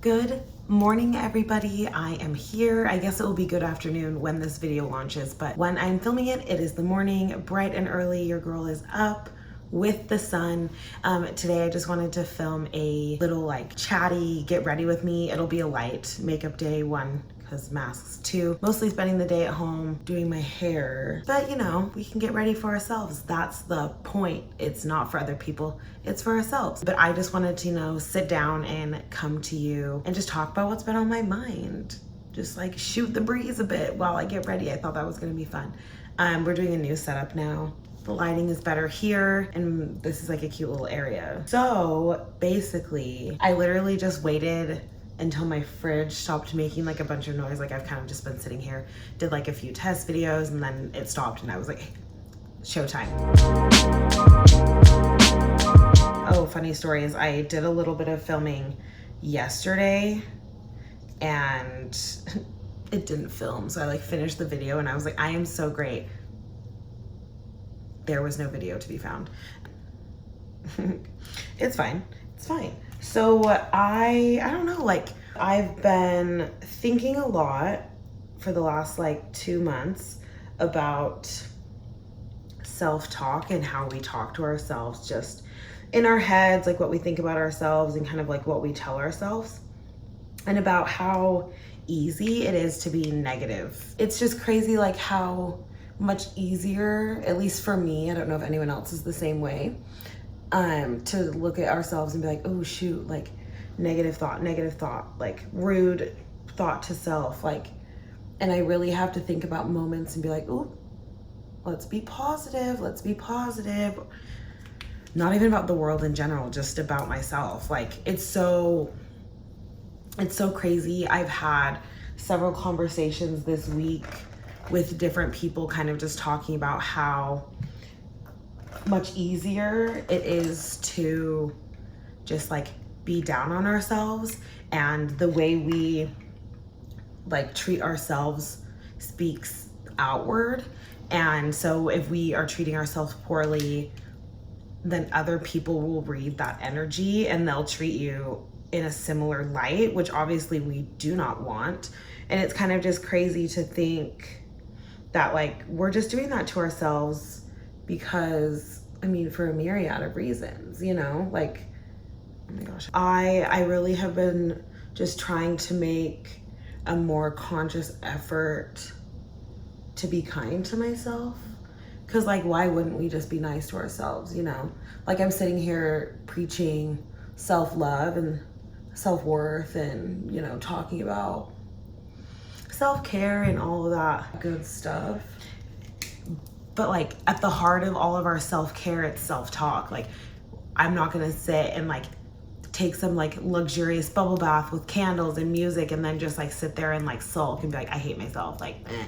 Good morning, everybody. I am here. I guess it will be good afternoon when this video launches, but when I'm filming it, it is the morning, bright and early. Your girl is up with the sun. Today I just wanted to film a little like chatty, get ready with me. It'll be a light makeup day, one, because masks, two, mostly spending the day at home doing my hair. But you know, we can get ready for ourselves. That's the point. It's not for other people, it's for ourselves. But I just wanted to, you know, sit down and come to you and just talk about what's been on my mind. Just like shoot the breeze a bit while I get ready. I thought that was gonna be fun. We're doing a new setup now. The lighting is better here, and this is like a cute little area. So basically, I literally just waited until my fridge stopped making like a bunch of noise. Like I've kind of just been sitting here, did like a few test videos, and then it stopped and I was like, hey, showtime. Oh, funny story is I did a little bit of filming yesterday and it didn't film. So I like finished the video and I was like, I am so great. There was no video to be found. It's fine, it's fine. So I don't know, like I've been thinking a lot for the last like 2 months about self-talk and how we talk to ourselves just in our heads, like what we think about ourselves and kind of like what we tell ourselves, and about how easy it is to be negative. It's just crazy like how much easier, at least for me, I don't know if anyone else is the same way, to look at ourselves and be like, oh shoot, like negative thought, like rude thought to self, like, and I really have to think about moments and be like, oh, let's be positive. Not even about the world in general, just about myself. Like it's so crazy. I've had several conversations this week with different people kind of just talking about how much easier it is to just like be down on ourselves, and the way we like treat ourselves speaks outward. And so if we are treating ourselves poorly, then other people will read that energy and they'll treat you in a similar light, which obviously we do not want. And it's kind of just crazy to think that like we're just doing that to ourselves because, I mean, for a myriad of reasons, you know, like, oh my gosh. I really have been just trying to make a more conscious effort to be kind to myself. Cause like, why wouldn't we just be nice to ourselves, you know? Like I'm sitting here preaching self-love and self-worth and, you know, talking about self-care and all of that good stuff. But like at the heart of all of our self-care, it's self-talk. Like I'm not gonna sit and like take some like luxurious bubble bath with candles and music and then just like sit there and like sulk and be like, I hate myself, like, eh.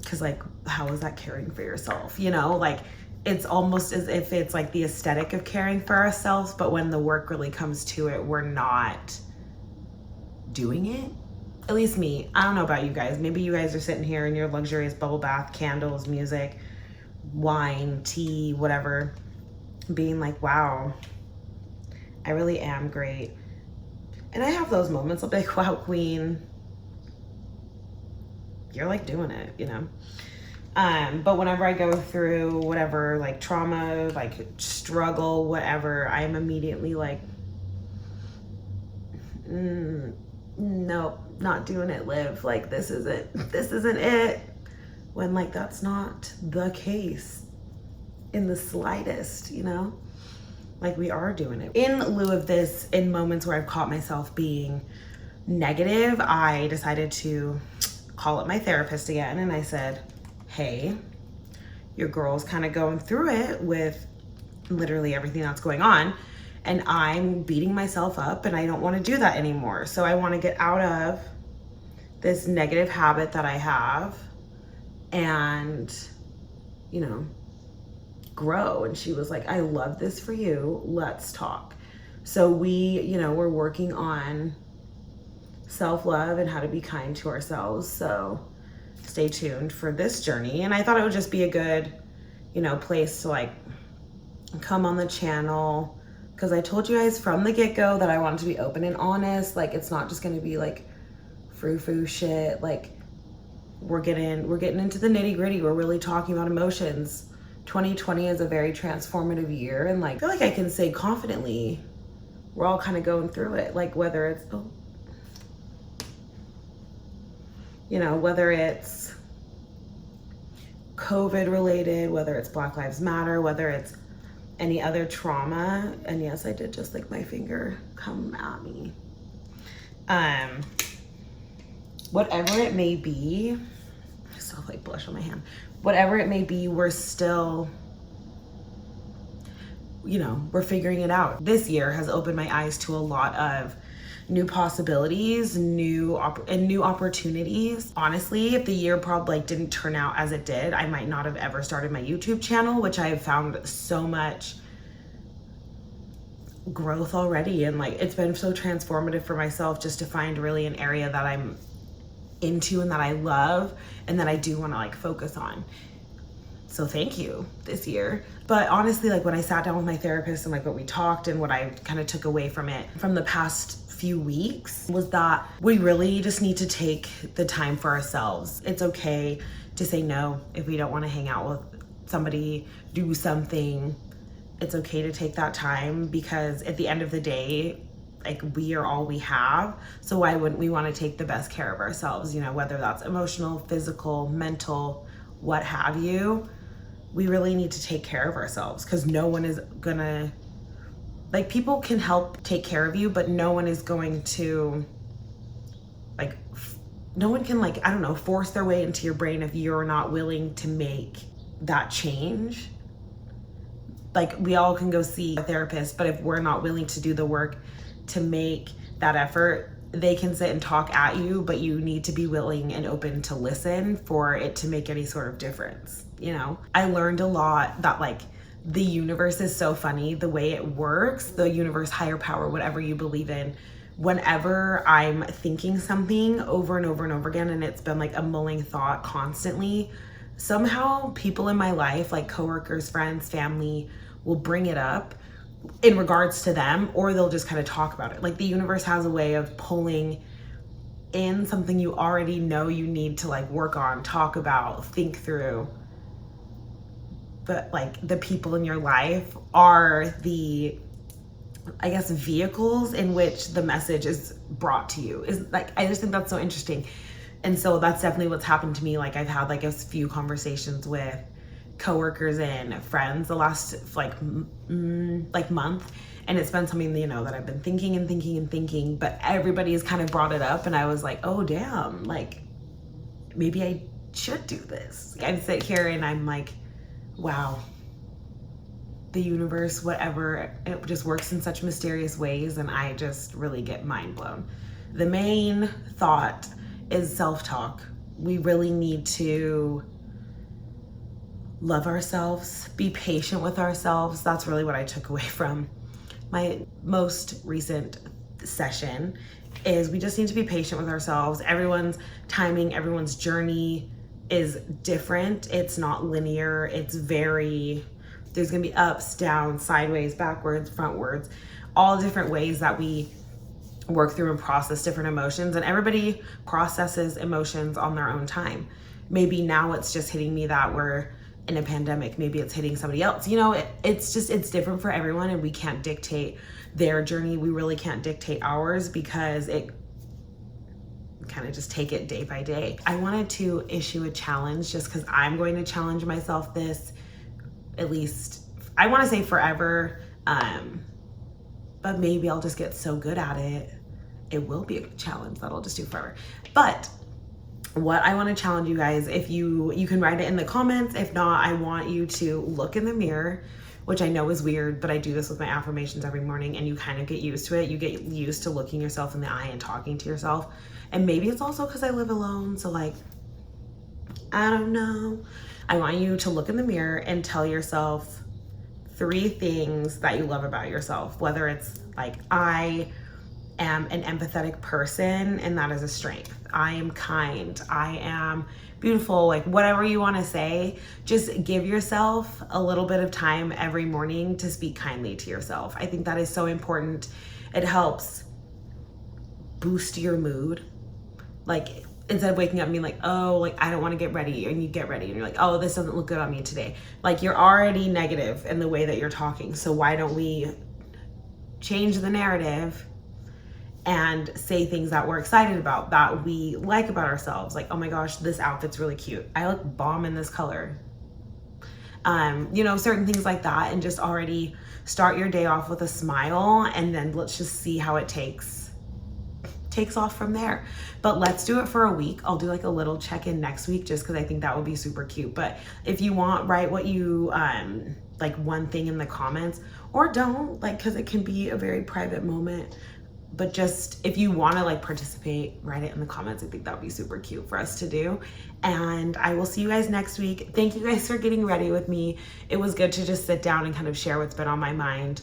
Cause like, how is that caring for yourself? You know, like it's almost as if it's like the aesthetic of caring for ourselves, but when the work really comes to it, we're not doing it. At least me. I don't know about you guys. Maybe you guys are sitting here in your luxurious bubble bath, candles, music, wine, tea, whatever, being like, wow, I really am great. And I have those moments. I'll be like, wow, queen, you're like doing it, you know? But whenever I go through whatever, like trauma, like struggle, whatever, I am immediately like, nope, not doing it, Liv. Like this isn't it. When like that's not the case in the slightest, you know? Like we are doing it. In lieu of this, in moments where I've caught myself being negative, I decided to call up my therapist again and I said, hey, your girl's kind of going through it with literally everything that's going on, and I'm beating myself up and I don't want to do that anymore. So I want to get out of this negative habit that I have and, you know, grow. And she was like, I love this for you. Let's talk. So we, you know, we're working on self-love and how to be kind to ourselves. So stay tuned for this journey. And I thought it would just be a good, you know, place to like come on the channel, because I told you guys from the get-go that I wanted to be open and honest. Like, it's not just going to be like frou-frou shit. Like, we're getting into the nitty-gritty. We're really talking about emotions. 2020 is a very transformative year, and like, I feel like I can say confidently we're all kind of going through it. Like, whether it's whether it's COVID related, whether it's Black Lives Matter, whether it's any other trauma. And yes, I did just like my finger come at me. Whatever it may be, I still have like blush on my hand. Whatever it may be, we're still, we're figuring it out. This year has opened my eyes to a lot of new possibilities, new opportunities. Honestly, if the year probably didn't turn out as it did, I might not have ever started my YouTube channel, which I have found so much growth already. And like, it's been so transformative for myself just to find really an area that I'm into and that I love and that I do want to like focus on. So thank you this year. But honestly, like when I sat down with my therapist and like what we talked and what I kind of took away from it from the past few weeks was that we really just need to take the time for ourselves. It's okay to say no if we don't want to hang out with somebody, do something. It's okay to take that time, because at the end of the day, like, we are all we have. So why wouldn't we want to take the best care of ourselves, whether that's emotional, physical, mental, what have you. We really need to take care of ourselves, because no one is gonna, like, people can help take care of you, but no one is going to, like, no one can, like, I don't know, force their way into your brain if you're not willing to make that change. Like, we all can go see a therapist, but if we're not willing to do the work to make that effort, they can sit and talk at you, but you need to be willing and open to listen for it to make any sort of difference. I learned a lot that like the universe is so funny, the way it works, the universe, higher power, whatever you believe in. Whenever I'm thinking something over and over and over again, and it's been like a mulling thought constantly, somehow people in my life, like coworkers, friends, family, will bring it up in regards to them, or they'll just kind of talk about it. Like, the universe has a way of pulling in something you already know you need to like work on, talk about, think through. But like, the people in your life are the, I guess, vehicles in which the message is brought to you. Is like, I just think that's so interesting. And so that's definitely what's happened to me. Like, I've had like a few conversations with coworkers and friends the last like month, and it's been something that I've been thinking, but everybody has kind of brought it up, and I was like, oh damn, like maybe I should do this. I sit here and I'm like, wow, the universe, whatever, it just works in such mysterious ways, and I just really get mind blown. The main thought is self-talk. We really need to love ourselves, be patient with ourselves. That's really what I took away from my most recent session, is we just need to be patient with ourselves. Everyone's timing, everyone's journey is different. It's not linear. It's there's gonna be ups, downs, sideways, backwards, frontwards, all different ways that we work through and process different emotions. And everybody processes emotions on their own time. Maybe now it's just hitting me that we're in a pandemic. Maybe it's hitting somebody else. It's different for everyone, and we can't dictate their journey. We really can't dictate ours, because it kind of just take it day by day. I wanted to issue a challenge just because I'm going to challenge myself this, at least, I want to say forever, but maybe I'll just get so good at it, it will be a challenge that I'll just do forever. But what I want to challenge you guys, if you can write it in the comments. If not, I want you to look in the mirror, which I know is weird, but I do this with my affirmations every morning, and you kind of get used to it. You get used to looking yourself in the eye and talking to yourself. And maybe it's also because I live alone, so like, I don't know. I want you to look in the mirror and tell yourself 3 things that you love about yourself, whether it's like, I am an empathetic person, and that is a strength. I am kind. I am beautiful, like whatever you want to say. Just give yourself a little bit of time every morning to speak kindly to yourself. I think that is so important. It helps boost your mood. Like, instead of waking up and being like, oh, like I don't want to get ready, and you get ready and you're like, oh, this doesn't look good on me today. Like, you're already negative in the way that you're talking. So why don't we change the narrative and say things that we're excited about, that we like about ourselves? Like, oh my gosh, this outfit's really cute. I look bomb in this color. You know, certain things like that, and just already start your day off with a smile, and then let's just see how it takes off from there. But let's do it for a week. I'll do like a little check-in next week, just because I think that would be super cute. But if you want, write what you like, one thing in the comments, or don't, like, because it can be a very private moment. But just, if you want to like participate, write it in the comments. I think that would be super cute for us to do. And I will see you guys next week. Thank you guys for getting ready with me. It was good to just sit down and kind of share what's been on my mind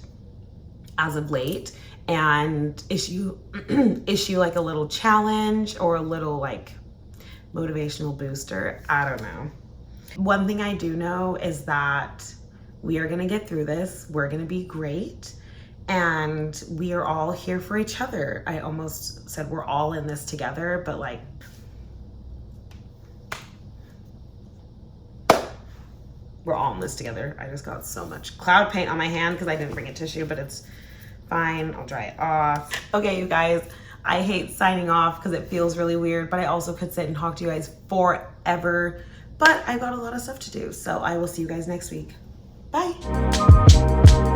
as of late, and issue like a little challenge or a little like motivational booster. I don't know. One thing I do know is that we are gonna get through this. We're gonna be great, and we are all here for each other. I almost said we're all in this together, but like, we're all in this together. I just got so much cloud paint on my hand because I didn't bring a tissue, but it's fine. I'll dry it off. Okay, you guys, I hate signing off because it feels really weird, but I also could sit and talk to you guys forever, but I've got a lot of stuff to do. So I will see you guys next week. Bye.